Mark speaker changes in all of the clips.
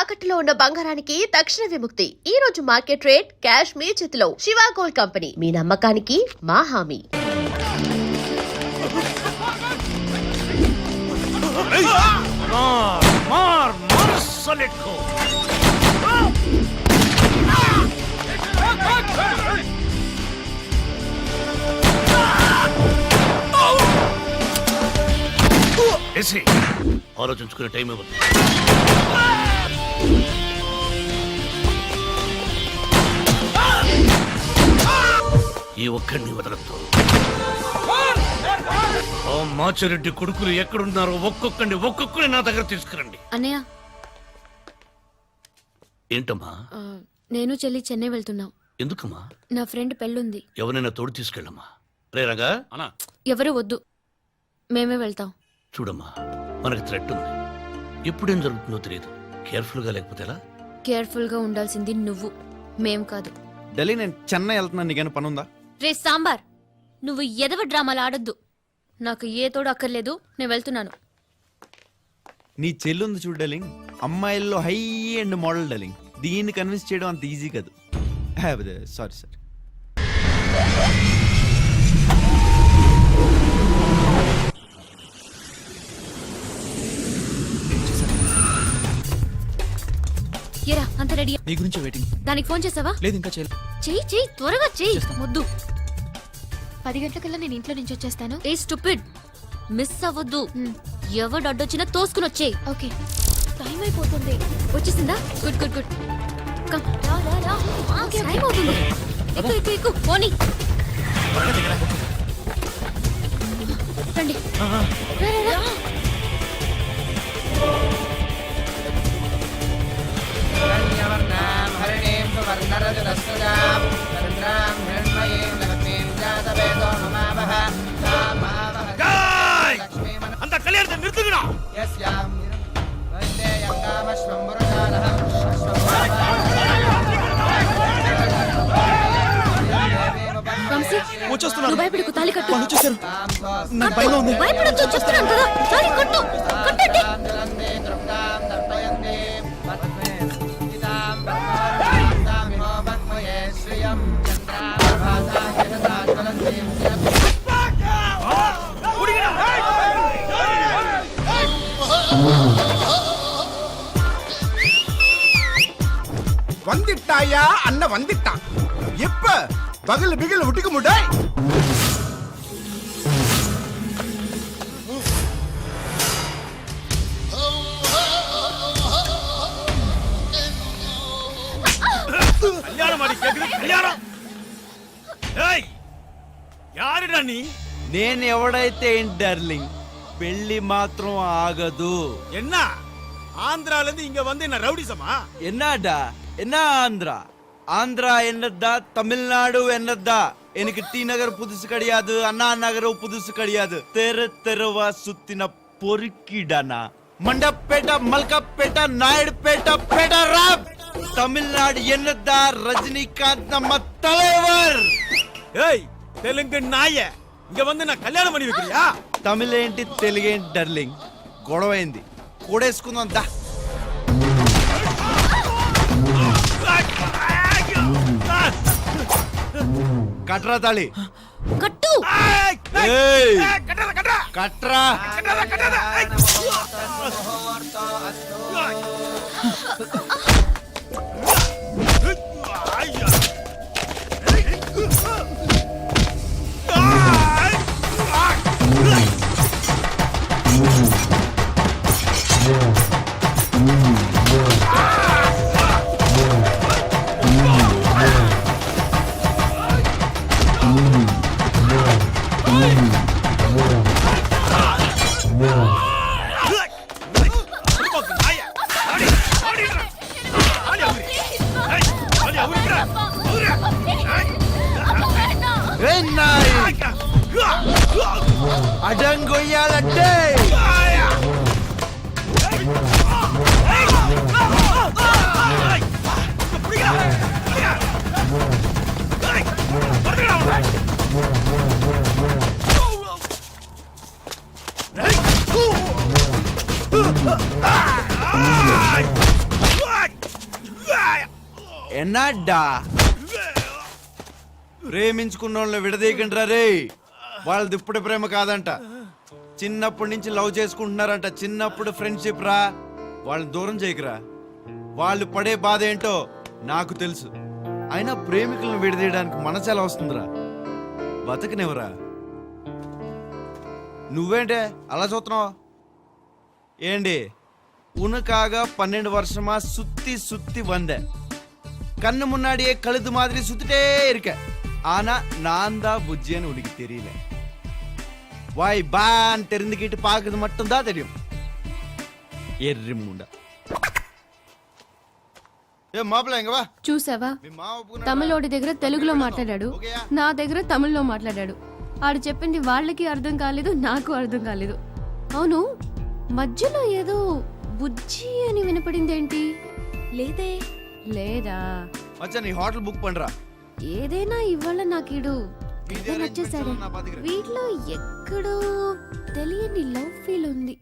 Speaker 1: తాకట్టులో ఉన్న బంగారానికి తక్షణ విముక్తి. ఈ రోజు మార్కెట్ రేట్ క్యాష్ మీ చేతిలో. శివ గోల్డ్ కంపెనీ, మీ నమ్మకానికి మా హామీ.
Speaker 2: ఆలోచించుకునే టైం ఇవ్వదు. ఈ ఒక్కడిని వదలద్దు. ఆ మాచిరెడ్డి కొడుకులు ఎక్కడున్నారో ఒక్కొక్కడిని నా దగ్గర తీసుకురండి.
Speaker 3: అన్నయ్య,
Speaker 2: ఏంటమ్మా?
Speaker 3: నేను చెల్లి చెన్నై వెళ్తున్నాం.
Speaker 2: ఎందుకమ్మా?
Speaker 3: నా ఫ్రెండ్ పెళ్ళుంది.
Speaker 2: ఎవరైనా తోడు తీసుకెళ్ళమ్మా. రేరాగా
Speaker 3: ఎవరు వద్దు, మేమే వెళ్తాం.
Speaker 2: చూడమ్మా, మనకి థ్రెట్ ఉంది. ఎప్పుడేం జరుగుతుందో తెలియదు. కేర్ఫుల్ గా లేకపోతే ఎలా?
Speaker 3: కేర్ఫుల్ గా ఉండాల్సింది నువ్వు, మేం కాదు.
Speaker 4: ఢిల్లీ, నేను చెన్నై వెళ్తున్నాను. నీకేనా పనుందా?
Speaker 3: రే సాంబార్, నువ్వు ఎదవ డ్రామాలు ఆడొద్దు. నాకు ఏ తోడు అక్కర్లేదు, నేను వెళ్తున్నాను.
Speaker 4: నీ చెల్లుంది చూడు డార్లింగ్, అమ్మాయిల్లో హై అండ్ మోడల్ డార్లింగ్. దీన్ని కన్విన్స్ చేయడం అంత ఈజీ కాదు. Sorry sir.
Speaker 3: ఏరా, అంత రెడీ?
Speaker 5: నీ గురించి వెయిటింగ్.
Speaker 3: దానికి ఫోన్ చేసావా?
Speaker 5: లేదు, ఇంకా చేయలేదు.
Speaker 3: చెయ్యి త్వరగా చెయ్యి. వద్దు, 10 గంటలకల్లా నేను ఇంట్లో నుంచి వచ్చేస్తాను. ఏ స్టూపిడ్, మిస్ అవ్వద్దు. ఎవడు అడ్డొచ్చినా తోసుకుని వచ్చేయి. ఓకే, టైం అయిపోతుంది. వచ్చేసిందా? Good good good. కమ్, రా రా రా. టైం అవుతుంది. ఎక్కు ఎక్కు ఎక్కు. పోనీ రండి. రా రా రా.
Speaker 2: అంత కళ్యాణ నిర్తుగా
Speaker 5: వచ్చేస్తున్నాను.
Speaker 3: భయపడకు, తాళి కట్టు.
Speaker 5: వాళ్ళు వచ్చేసారు. నాకు భయంగా ఉంది.
Speaker 3: భయపడొద్దు, చెప్తున్నాను కదా. తాళి కట్టు, కట్టండి.
Speaker 6: வந்துட்டாயா அண்ணன் வந்துட்டான். எப்ப பகல் பிகல் விட்டுக்க முடாய்.
Speaker 2: கல்யாணம் ஆடி கேக்குது. கல்யாணம் யாருடா நீ?
Speaker 4: నేను ఎవడైతే ఏంటి డార్లింగ్, పెళ్లి మాత్రం ఆగదు.
Speaker 2: என்ன ஆந்திரால இருந்து இங்க வந்து என்ன ரவுடிசமா?
Speaker 4: என்னடா என்ன ஆந்திரா என்னதா, தமிழ்நாடு என்னதா. எனக்கு டி நகர் புதுசு கிடையாது, அண்ணா நகரம் புதுசு கிடையாது. தெருவா சுத்தின பொறுக்கிடானா. மண்டப்பேட்டை, மல்கப்பேட்டை, நாயுடுபேட்டை, பேட்டராப். தமிழ்நாடு என்னதா, ரஜினிகாந்த் நம்ம தலைவர்.
Speaker 2: ஏய் தெலுங்கு நாய, இங்க வந்து நான் கல்யாணம் பண்ணி வைக்கிறியா?
Speaker 4: తమిళేంటి తెలుగేంటి డార్లింగ్, గొడవైంది. కూడేసుకుందాం దా. కట్రా తాళి.
Speaker 3: కట్టు.
Speaker 4: కట్రా. అడంగొయ్యాలంటే ఎన్నాడ్డా ప్రేమించుకున్న వాళ్ళని విడదీయకండి రే. వాళ్ళది ఇప్పుడు ప్రేమ కాదంట, చిన్నప్పటి నుంచి లవ్ చేసుకుంటున్నారంట. చిన్నప్పుడు ఫ్రెండ్షిప్ రా, వాళ్ళని దూరం చేయకురా. వాళ్ళు పడే బాధ ఏంటో నాకు తెలుసు. అయినా ప్రేమికులను విడదీయడానికి మనసు ఎలా వస్తుందిరా? బతకనివరా. నువ్వేంటే అలా చూస్తున్నావు? ఏంటి ఉనకాగ 12 வருஷமா சுத்தி சுத்தி வந்தேன். கண்ணு முன்னாடியே கழுது மாதிரி சுத்திட்டே இருக்கேன். ஆனா நான் தான் புஜ்ஜின்னு உனக்கு தெரியல. வாய் பான் தெரிந்துக்கிட்டு பார்க்கறது மட்டும் தான் தெரியும். ఎర్రి ముండ. ఏ మాపల ఇంగవా
Speaker 7: చూసావా,
Speaker 4: మీ మావ ఒప్పుకున్నాడా?
Speaker 7: తమిళోడి దగ్గర తెలుగులో మాట్లాడాడు,
Speaker 4: ఓకేయా?
Speaker 7: నా దగ్గర తమిళ్లో మాట్లాడాడు. ఆడు చెప్పింది వాళ్ళకి అర్థం కాలేదు, నాకు అర్థం కాలేదు. అవును, మధ్యలో ఏదో బుజ్జి అని వినపడింది ఏంటి?
Speaker 3: లేదే.
Speaker 7: లేదా?
Speaker 4: మచ్చా నీ హోటల్ బుక్ పండ్రా.
Speaker 7: ఏదైనా ఇవాళ నాకీడు
Speaker 4: మీదే
Speaker 7: తెగ నచ్చేసాడు.
Speaker 4: నా బతికిరా.
Speaker 7: వీటిలో ఎక్కడో తెలియని లవ్ ఫీల్ ఉంది.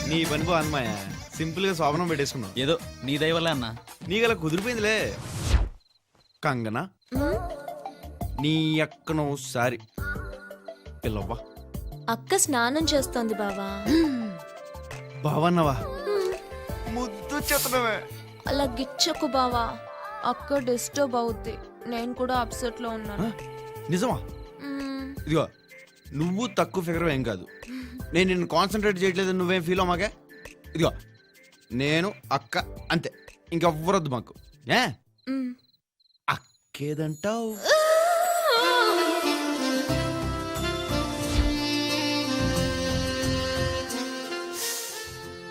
Speaker 4: నీ పనిపో అన్నమాయ సింపుల్ గా శోభనం పెట్టేసుకున్నావు.
Speaker 5: ఏదో నీ దయ వల్ల అన్న.
Speaker 4: నీగల కుదిరిపోయిందిలే. కంగనా నీ అక్కనో సారి పిల్లవ్వా.
Speaker 3: అక్క స్నానం చేస్తోంది బావా.
Speaker 4: బావన్నవా? ముద్దు చెత్తనవే.
Speaker 3: అలా గిచ్చకు బావా, అక్క డిస్టర్బ్ అవుద్ది. నేను కూడా అప్సెట్ లో ఉన్నాను.
Speaker 4: నిజమా? ఇదిగో నువ్వు తక్కువ ఫిగర్ ఏం కాదు. నేను నిన్ను కాన్సన్ట్రేట్ చేయట్లేదు, నువ్వేం ఫీల్ అవ్వమాకే. ఇదిగో నేను అక్క అంతే, ఇంకెవ్వరొద్దు మాకు. ఏ అక్కేదంటావు?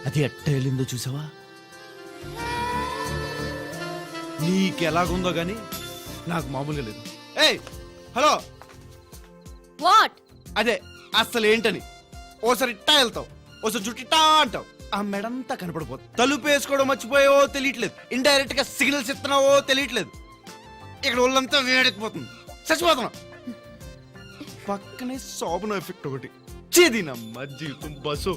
Speaker 4: అది ఎట్ట వెళ్ళిందో చూసావా? నీకెలాగుందో గాని నాకు మామూలుగా లేదు. ఏయ్ హలో,
Speaker 3: వాట్?
Speaker 4: అదే అసలు ఏంటని. ఓసారి ఇట్టా వెళ్తావు, ఓసారి జుట్టిట్టా అంటావు, ఆ మెడంతా కనపడిపోతుంది. తలుపు వేసుకోవడం మర్చిపోయావో తెలియట్లేదు, ఇండైరెక్ట్ గా సిగ్నల్స్ ఇస్తున్నావో తెలియట్లేదు. ఇక్కడ ఒళ్ళంతా వేడెక్కిపోతుంది, చచ్చిపోతున్నా. పక్కనే శోభన ఎఫెక్ట్ ఒకటి. చేదినమ్మ జీవితం బస్సు.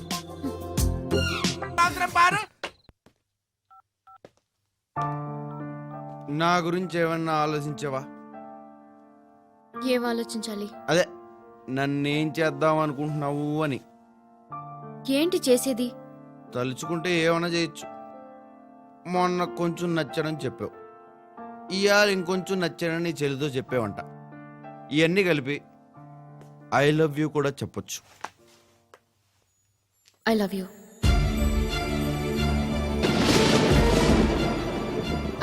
Speaker 4: నా గురించి ఏమన్నా ఆలోచించావా?
Speaker 3: ఏం ఆలోచించాలి?
Speaker 4: అదే నన్నేం చేద్దాం అనుకుంటున్నావు అని.
Speaker 3: ఏంటి చేసేది?
Speaker 4: తలుచుకుంటే ఏమైనా చేయొచ్చు. మొన్న కొంచెం నచ్చానని చెప్పావు, ఇవాళ ఇంకొంచెం నచ్చానని నీ చెల్లితో చెప్పావంట. ఇవన్నీ కలిపి ఐ లవ్ యూ కూడా చెప్పొచ్చు.
Speaker 3: I love you.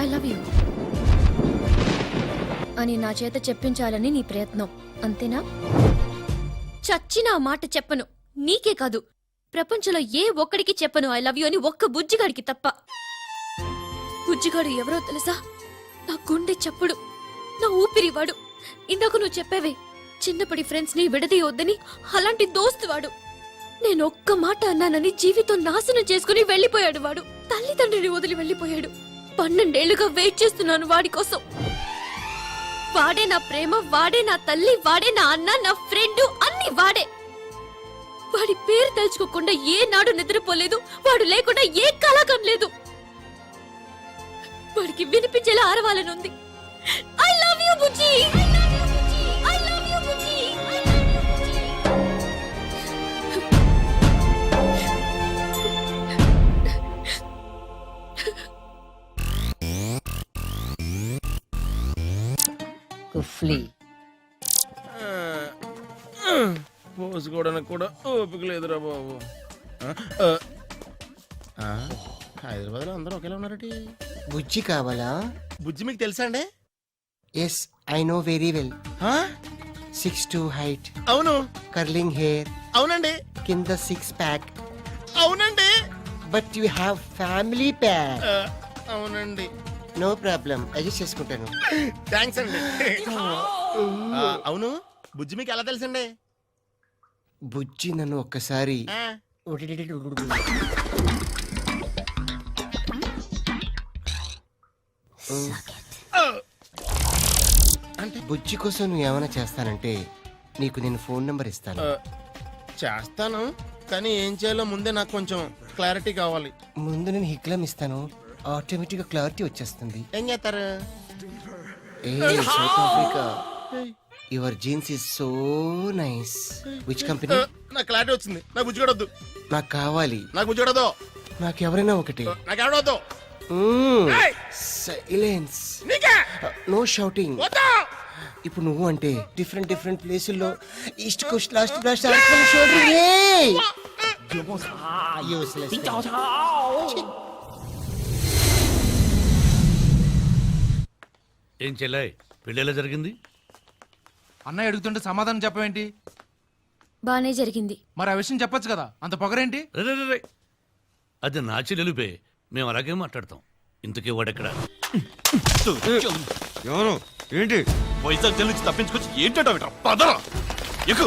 Speaker 3: I love you అని నా చేత చెప్పించాలని నీ ప్రయత్నం, అంతేనా? చచ్చిన ఆ మాట చెప్పను, నీకే కాదు ప్రపంచంలో ఏ ఒక్కడికి చెప్పను ఐ లవ్ యూ అని, ఒక్క బుజ్జిగాడికి తప్ప. బుజ్జిగాడు ఎవరో తెలుసా? నా గుండె చప్పుడు, నా ఊపిరివాడు. ఇందాక నువ్వు చెప్పావే చిన్నప్పటి ఫ్రెండ్స్ ని విడదీయొద్దని, అలాంటి దోస్తు వాడు. నేను ఒక్క మాట అన్నానని జీవితం నాశనం చేసుకుని వెళ్లిపోయాడు వాడు. తల్లిదండ్రిని వదిలి వెళ్లిపోయాడు. 12 ఏళ్లుగా వెయిట్ చేస్తున్నాను వాడి కోసం. వాడే నా ప్రేమ, వాడే నా తల్లి, వాడే నా అన్న, నా ఫ్రెండ్, అన్ని వాడే. వాడి పేరు తలుచుకోకుండా ఏ నాడు నిద్రపోలేదు, వాడు లేకుండా ఏ కళాకం లేదు. వాడికి వినిపించేలా ఆరవాలనుంది. I love you Bujji, I love you Bujji, I love you Bujji, I love you Bujji.
Speaker 8: కుఫ్లీ
Speaker 9: పోసుకోవడానికి కూడా ఓపిక లేదురా బాబు. హైదరాబాద్లో అందరూ ఒకేలా ఉన్నారటి.
Speaker 8: బుజ్జి కావాలా?
Speaker 9: బుజ్జి మీకు తెలుసా అండి?
Speaker 8: Yes, I know very well. 6'2" height,
Speaker 9: అవును.
Speaker 8: కర్లింగ్ హెయిర్,
Speaker 9: అవునండి.
Speaker 8: కింద 6 ప్యాక్.
Speaker 9: అవునండి.
Speaker 8: But you have family pack.
Speaker 9: అవునండి.
Speaker 8: నో ప్రాబ్లం, అడ్జస్ట్ చేసుకుంటాను.
Speaker 9: థ్యాంక్స్ అండి. అవును, బుజ్జి మీకు ఎలా తెలుసండి?
Speaker 8: బుజ్జి నన్ను ఒక్కసారి అంటే బుజ్జి కోసం నువ్వు ఏమైనా చేస్తానంటే నీకు నేను ఫోన్ నెంబర్ ఇస్తాను.
Speaker 9: చేస్తాను, కానీ ఏం చేయాలో ముందే నాకు కొంచెం క్లారిటీ కావాలి.
Speaker 8: ముందు నేను హిక్లం ఇస్తాను, ఆటోమేటిక్ గా క్లారిటీ వచ్చేస్తుంది.
Speaker 9: ఏం చేస్తారు?
Speaker 8: ఏ South Africa, your jeans is so nice. Which company?
Speaker 9: నాకు క్లారిటీ వచ్చింది. నాకు బుజ్జిగడొద్దు.
Speaker 8: నాకు కావాలి.
Speaker 9: నాకు బుజ్జిగడొద్దు.
Speaker 8: నాకు ఎవరైనా ఒకటే.
Speaker 9: నాకు ఎవడొద్దు.
Speaker 8: సైలెన్స్,
Speaker 9: నీకే
Speaker 8: నో షౌటింగ్.
Speaker 9: వద్దు.
Speaker 8: ఇప్పుడు నువ్వు అంటే డిఫరెంట్ డిఫరెంట్ ప్లేసుల్లో ఈస్ట్ కోస్ట్ లాస్ట్ బ్లాస్ట్
Speaker 2: ఏం చెల్లాయ్, పెళ్ళి ఎలా జరిగింది?
Speaker 5: అన్నయ్య అడుగుతుంటే సమాధానం చెప్పవేంటి?
Speaker 3: బానే జరిగింది.
Speaker 5: మరి ఆ విషయం చెప్పొచ్చు కదా, అంత పొగరేంటి?
Speaker 2: రే, రే, రే, రే. అది నా చెల్లెలుపే, మేము అలాగే మాట్లాడతాం. ఇంతకీ వాడెక్కడ?
Speaker 4: ఎవరు ఏంటి?
Speaker 9: వైజాగ్ జైలు నుంచి తప్పించుకొచ్చి ఏంటో పదరా ఎక్కు.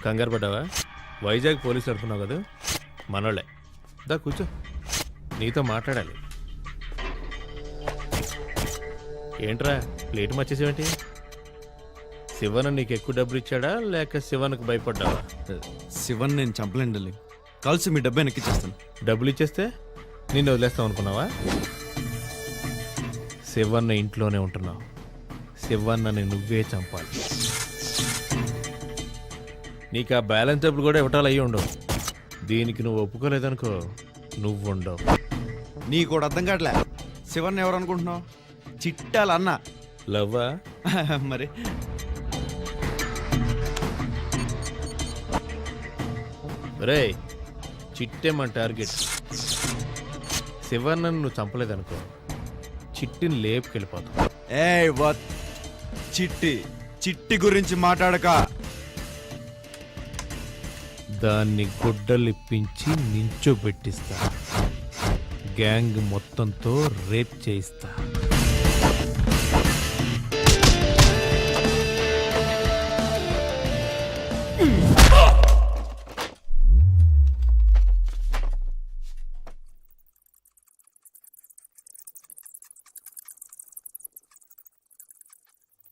Speaker 10: కంగారు పడ్డావా? వైజాగ్ పోలీసులు అనుకున్నావు కదా, మనోళ్ళే. దా కూర్చో, నీతో మాట్లాడాలి. ఏంట్రా ప్లేట్ మర్చేసేవేంటి? శివన్ నీకు ఎక్కువ డబ్బులు ఇచ్చాడా లేక శివన్కు భయపడ్డావా?
Speaker 4: శివన్ నేను చంపలేను డార్లింగ్. కలిసి మీ డబ్బు ఎక్కిచ్చేస్తాను.
Speaker 10: డబ్బులు ఇచ్చేస్తే నిన్ను వదిలేస్తాం అనుకున్నావా? శివన్న ఇంట్లోనే ఉంటున్నావు. శివన్నని నువ్వే చంపాలి. నీకు ఆ బ్యాలెన్స్ డబ్బులు కూడా ఇవ్వటాలు అయ్యి ఉండవు. దీనికి నువ్వు ఒప్పుకోలేదనుకో, నువ్వు ఉండవు.
Speaker 4: నీ కూడా అర్థం కావట్లే. శివన్ ఎవరు అనుకుంటున్నావు? చిట్టాల అన్న.
Speaker 10: లవ్వా?
Speaker 4: మరి
Speaker 10: రే, చిట్టే మన టార్గెట్. శివన్నను నువ్వు చంపలేదనుకో, చిట్టిని లేపుకెళ్ళిపోతావు.
Speaker 4: చిట్టి చిట్టి గురించి మాట్లాడక.
Speaker 10: దాన్ని గుడ్డలిప్పించి నించోబెట్టిస్తా. గ్యాంగ్ మొత్తంతో రేప్ చేయిస్తా.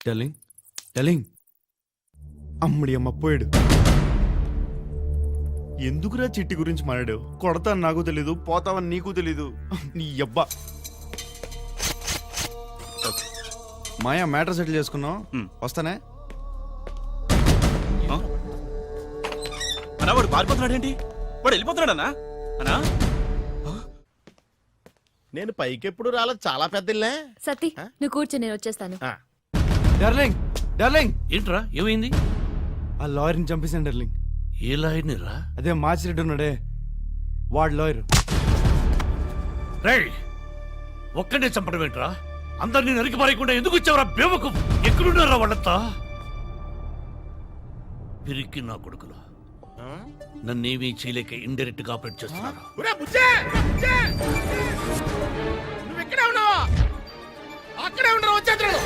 Speaker 4: డార్లింగ్, డార్లింగ్, అమ్మడి అమ్మ పోయాడు. ఎందుకురా చిట్టి గురించి మాట్లాడావు? కొడతాను నాకు తెలీదు, పోతావని నీకు తెలీదు. నీ అబ్బా. మాయా మ్యాటర్ సెటిల్ చేసుకున్నావు, వస్తానే.
Speaker 9: అన్నా వాడు పారిపోతున్నాడేంటి? వాడు వెళ్ళిపోతున్నాడన్నా? అన్నా నేను పైకి ఎప్పుడు రాలేదు, చాలా పెద్ద ఇల్లే.
Speaker 3: సతీ నువ్వు కూర్చో, నేను వచ్చేస్తాను.
Speaker 4: డార్లింగ్, డార్లింగ్,
Speaker 2: ఏంట్రా ఏమైంది?
Speaker 4: ఆ లాయర్ని చంపేశాను డార్లింగ్.
Speaker 2: ఏ లాయర్ని రా?
Speaker 4: అదే మాచిరెడ్డి ఉన్నాడే, వాడు లాయర్.
Speaker 2: రేయ్, ఒక్కడే చంపడం ఏంట్రా? అందరినీ నరికి పారేయకుండా ఎందుకు వచ్చావురా బేవకు? ఎక్కడున్నారా వాళ్ళంతా? పిరికి నా కొడుకులు నన్నేమీ చేయలేక ఇండైరెక్ట్ గా ఆపరేట్ చేస్తున్నారు.
Speaker 9: నువ్వు ఇక్కడే ఉన్నావా? అక్కడే ఉండరు, వచ్చేద్దరు.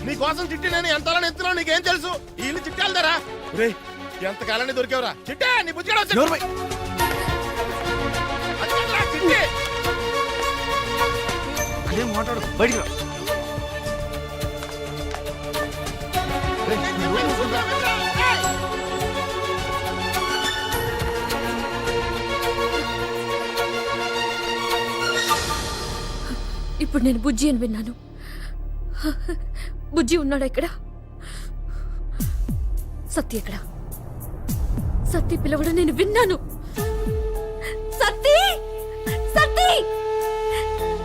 Speaker 9: నీ కోసం చిట్టి నేను ఎంతలా ఎత్తున్నావు నీకేం తెలుసు? ఈ ఇల్లు చిట్టి వెళ్తారా? రే ఎంతకాలాన్ని దొరికావురా చిట్టే? నీ బుజ్జిగా చిట్టి
Speaker 4: అదే మాట్లాడు, బయటికి రా.
Speaker 3: ఇప్పుడు నేను బుజ్జి అని విన్నాను. బుజ్జి ఉన్నాడా ఇక్కడ? సత్తి ఎక్కడ? సత్తి పిలవడం నేను విన్నాను. సత్తి, సత్తి,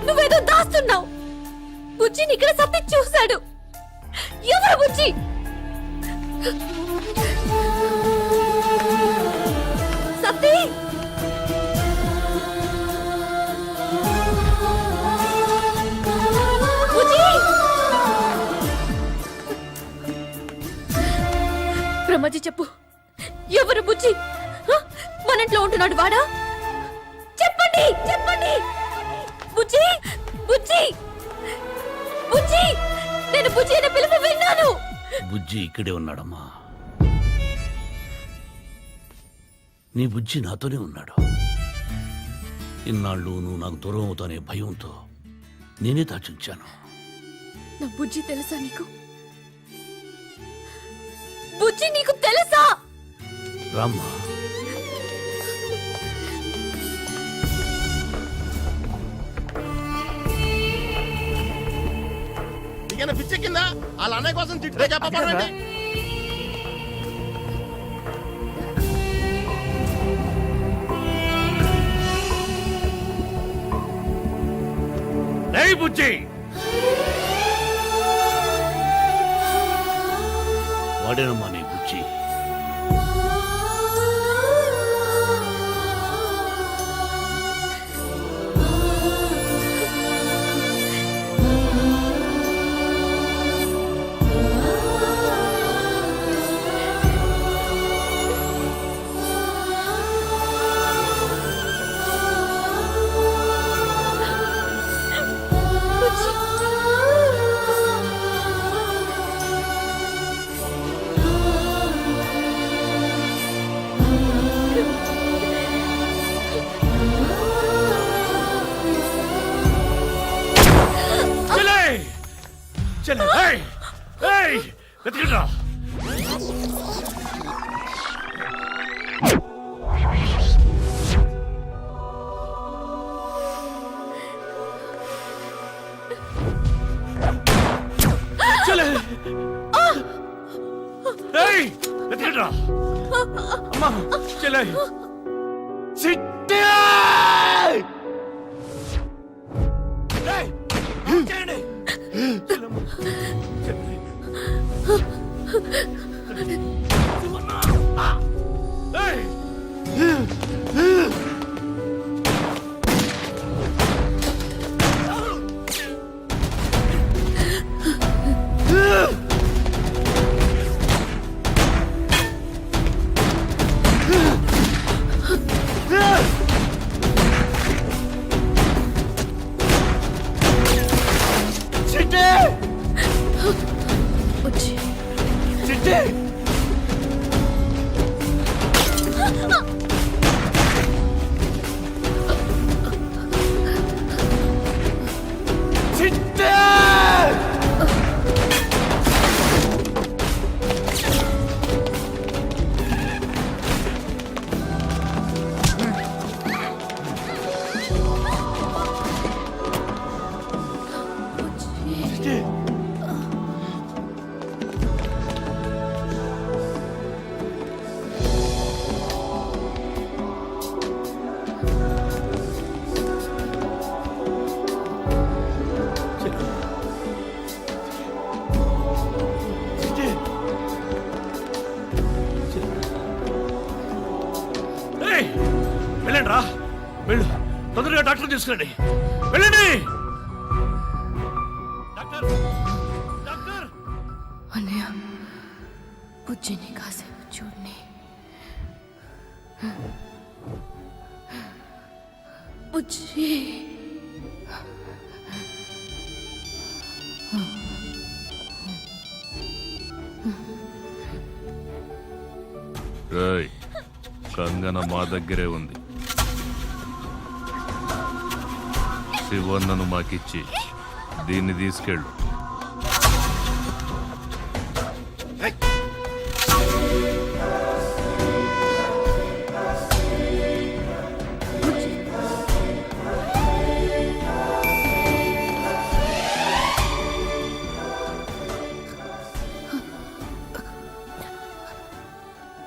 Speaker 3: నువ్వేదో దాస్తున్నావు. బుజ్జిని ఇక్కడ సత్తి చూశాడు. ఎవరు బుజ్జి? సత్తి, బ్రహ్మజీ చెప్పు, ఎవరు బుజ్జి? మన ఇంట్లో ఉంటున్నాడు వాడా? చెప్పండి, చెప్పండి. బుజ్జి, బుజ్జి, బుజ్జి, నేను బుజ్జి అనే పిలుపు విన్నాను.
Speaker 2: బుజ్జి ఇక్కడే ఉన్నాడమ్మా. నీ బుజ్జి నాతోనే ఉన్నాడు. ఇన్నాళ్ళు నువ్వు నాకు దూరం అవుతానే భయంతో నేనే దాచుంచాను.
Speaker 3: నా బుజ్జి తెలుసా నీకు? బుజ్జి నీకు తెలుసా?
Speaker 2: రామ్మా,
Speaker 9: నీకైనా పిచ్చి కింద వాళ్ళ అన్నయ్య కోసం చిట్టే చెప్పబడండి.
Speaker 2: ఏయ్ బుజ్జి, వాడేనమ్మా నీ బుజ్జి. చెల్లె, ఏయ్, ఏయ్, వెతికిరా. చెల్లె, ఏయ్, వెతికిరా. అమ్మా, చెల్లె, చిట్టి. ఏయ్, చేయండి. వెళ్ళండి రా, వెళ్ళు, తొందరగా డాక్టర్ తీసుకురండి, వెళ్ళండి. Doctor, doctor.
Speaker 7: అన్నయ్య, బుజ్జిని కాసేపు చూడని. బుజ్జి,
Speaker 11: కంగన మా దగ్గరే ఉంది. శివన్నను మాకిచ్చి దీన్ని తీసుకెళ్ళు.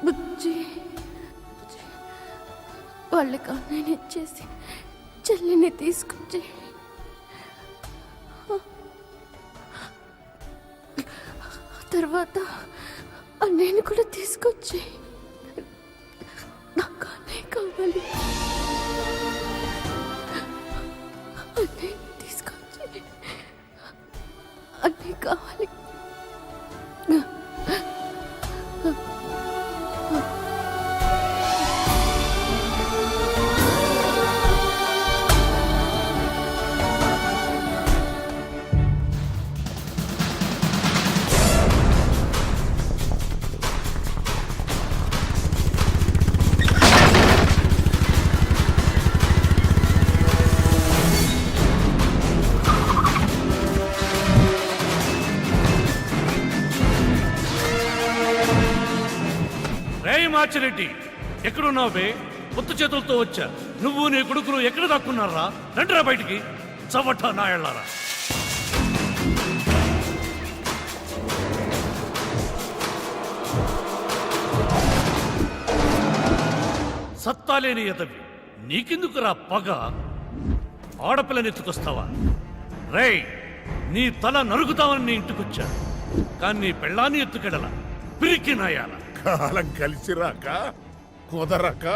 Speaker 7: బుజ్జి, వాళ్ళకి అన్నయ్యని ఇచ్చేసి చెల్లిని తీసుకొచ్చి తర్వాత అన్నయ్యని కూడా తీసుకొచ్చి. నాకు అన్నయ్య కావాలి. అన్నయ్యని తీసుకొచ్చి అన్నయ్య కావాలి.
Speaker 2: రేయ్ మాచిరెడ్డి, ఎక్కడున్నావు బే? కొత్త చేతులతో వచ్చా. నువ్వు నీ కొడుకులు ఎక్కడ దాక్కున్నారా? రండిరా బయటికి, చవట నాయళ్ళారా. సత్తాలేని ఎదవి, నీకెందుకురా పగ? ఆడపిల్లనెత్తుకొస్తావా? రేయ్, నీ తల నరుకుతావని నీ ఇంటికొచ్చా, కానీ నీ పెళ్ళాన్ని ఎత్తుకెడల పిరికి నాయాల.
Speaker 9: కాలం కలిసి రాక కుదరక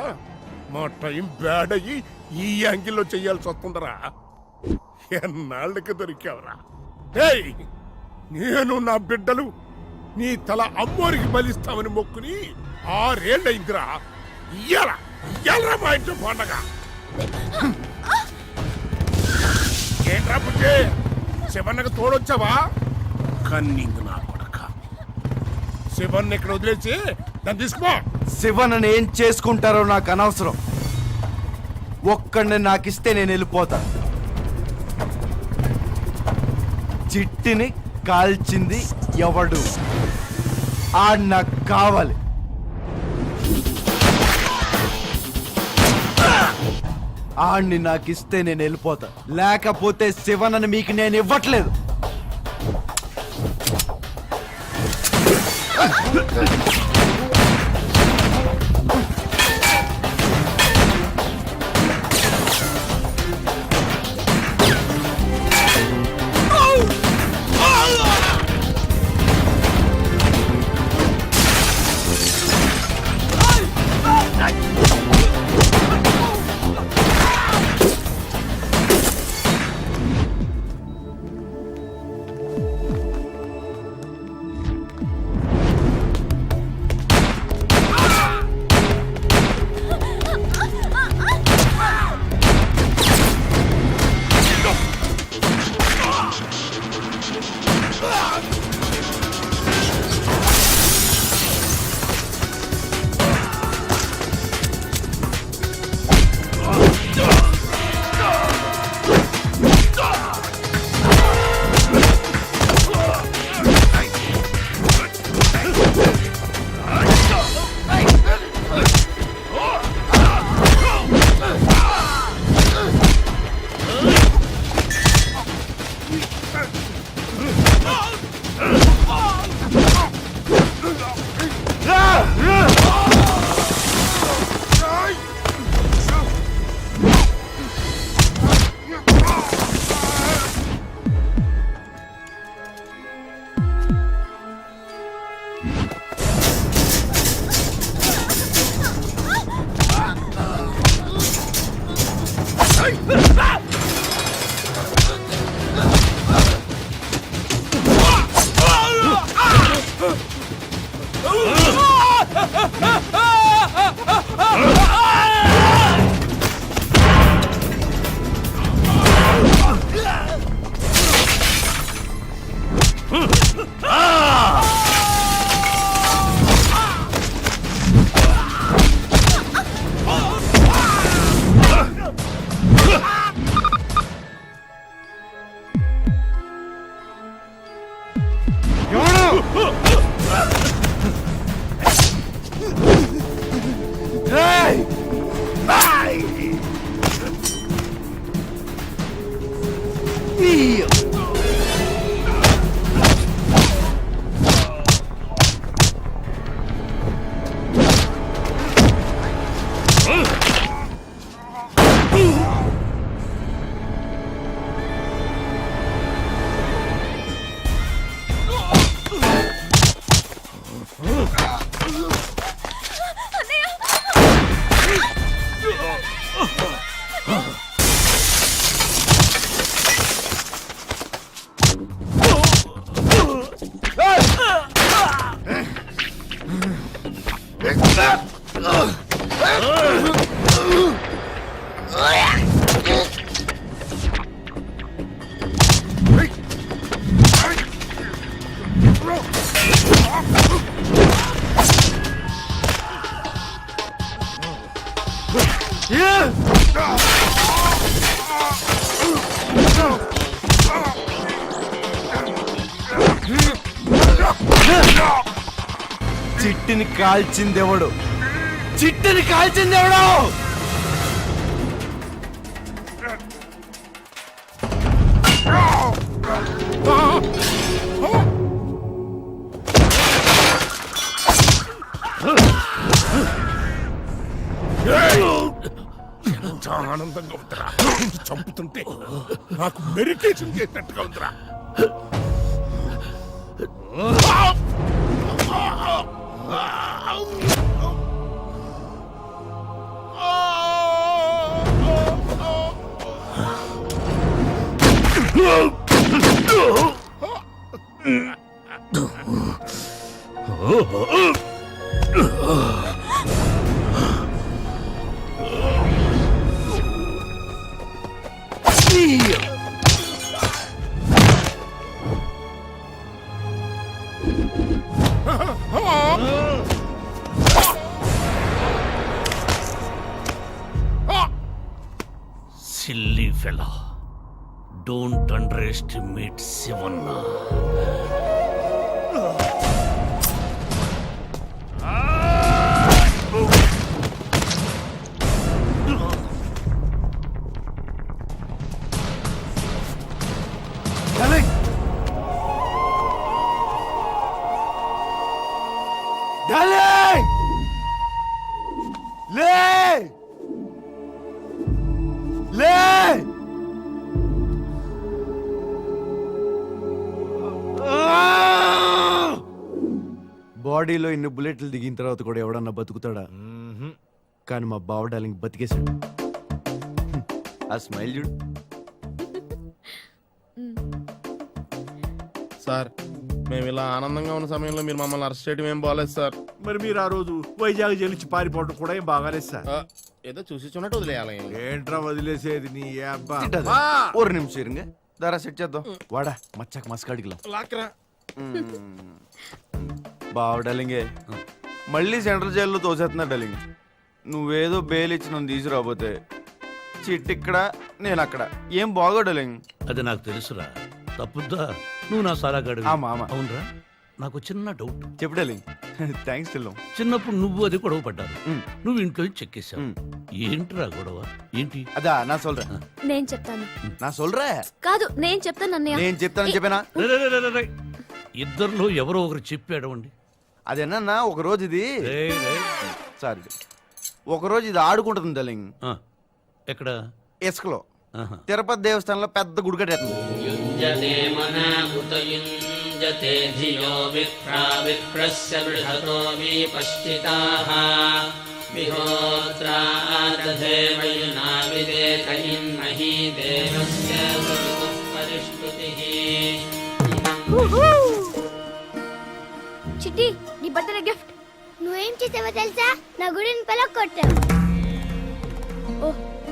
Speaker 9: మా టైం బ్యాడ్ అయ్యి ఈ యాంగిల్లో చెయ్యాల్సి వస్తుందరా. ఎన్నాళ్ళకి దొరికావరా? ఏయ్, నేను నా బిడ్డలు నీ తల అమ్మోరికి బలిస్తామని మొక్కుని 6 ఏళ్ళయిందిరా. ఇయ్యాలరా మా ఇంట్లో పండగ. ఏంట్రా పుట్టే, శివన్నకు తోడొచ్చావా? కన్నింగ్ నా కొడక. శివన్ ఇక్కడ వదిలేసి దాన్ని తీసుకో.
Speaker 4: శివన్ ఏం చేసుకుంటారో నాకు అనవసరం. ఒక్కడిని నాకిస్తే నేను వెళ్ళిపోతా. చిట్టిని కాల్చింది ఎవడు? ఆడు నాకు కావాలి. ఆడిని నాకిస్తే నేను వెళ్ళిపోతా, లేకపోతే శివనని మీకు నేను ఇవ్వట్లేదు. చిట్టిని కాల్చిందెవడు? చిట్టిని కాల్చిందెవడు?
Speaker 9: ఎంత ఆనందంగా ఉందిరా నిన్ను చంపుతుంటే. నాకు మెడిటేషన్ చేసినట్టుగా ఉందిరా.
Speaker 2: Silly fellow, don't underestimate Shivanna.
Speaker 4: Darling! లే! లే! బాడీలో ఇన్ని బుల్లెట్లు దిగిన తర్వాత కూడా ఎవడన్నా బతుకుతాడా? కానీ మా బావ డార్లింగ్ బతికేశాడు. ఆ స్మైల్ చూడు.
Speaker 9: సార్ మేము ఇలా ఆనందంగా ఉన్న సమయంలో మీరు మమ్మల్ని అరెస్ట్ చేయడం ఏం బాగాలేదు సార్.
Speaker 6: మరి మీరు ఆ రోజు వైజాగ్ జైలు నుంచి పారిపోవడం కూడా ఏం బాగాలేదు సార్.
Speaker 9: ఏదో చూసి చూడట్టు వదిలేయాలి.
Speaker 6: ఏంట్రా వదిలేసేది నీ అబ్బా?
Speaker 4: తిట్టదా? ఒక నిమిషం ఇరుంగ. దారా సెట్ చేద్దాం. వాడా మచ్చాక మస్కాడికి
Speaker 9: లాక్రా.
Speaker 4: బావ డార్లింగే మళ్ళీ సెంట్రల్ జైల్లో తోసేస్తున్నా డార్లింగ్. నువ్వేదో బెయిల్ ఇచ్చి నన్ను తీసుకురాబోతే చిట్టిక్కడ నేను అక్కడ ఏం బాగో డార్లింగ్.
Speaker 2: అది నాకు తెలుసురా, తప్పుద్దా? నువ్వు నా సారాగాడు.
Speaker 4: ఆమా, ఆమా.
Speaker 2: అవునరా, నాకు చిన్న డౌట్.
Speaker 4: చెప్పు డార్లింగ్. థ్యాంక్స్ టిల్లం.
Speaker 2: చిన్నప్పుడు నువ్వు అది గొడవ పడ్డారు,
Speaker 4: మ్.
Speaker 2: నువ్వు ఇంట్లో చెక్కేశావు.
Speaker 4: మ్.
Speaker 2: ఏంట్రా గొడవ? ఏంటి?
Speaker 4: అదా నా సొల్రా.
Speaker 3: నేను చెప్తాను.
Speaker 4: నా సొల్రా.
Speaker 3: కాదు, నేను చెప్తాను అన్నయ్య.
Speaker 4: నేను చెప్తానని చెప్పానా?
Speaker 2: రే, రే, రే, రే, రే. ఇద్దరిలో ఎవరో ఒకరు చెప్పాడవండి.
Speaker 4: అదేనా ఒక రోజు ఇది సారీ ఒక రోజు ఇది ఆడుకుంటుంది డార్లింగ్.
Speaker 2: ఎక్కడ?
Speaker 4: ఇసుకలో
Speaker 2: ఆహా.
Speaker 4: తిరుపతి దేవస్థానంలో పెద్ద గుడి కట్టేస్తుంది.
Speaker 3: చిట్టి, నీ బర్త్డే గిఫ్ట్.
Speaker 12: నువ్వేం చేసావో తెలుసా? నా గుడిని పిలవ కొట్టావు.
Speaker 3: ఓ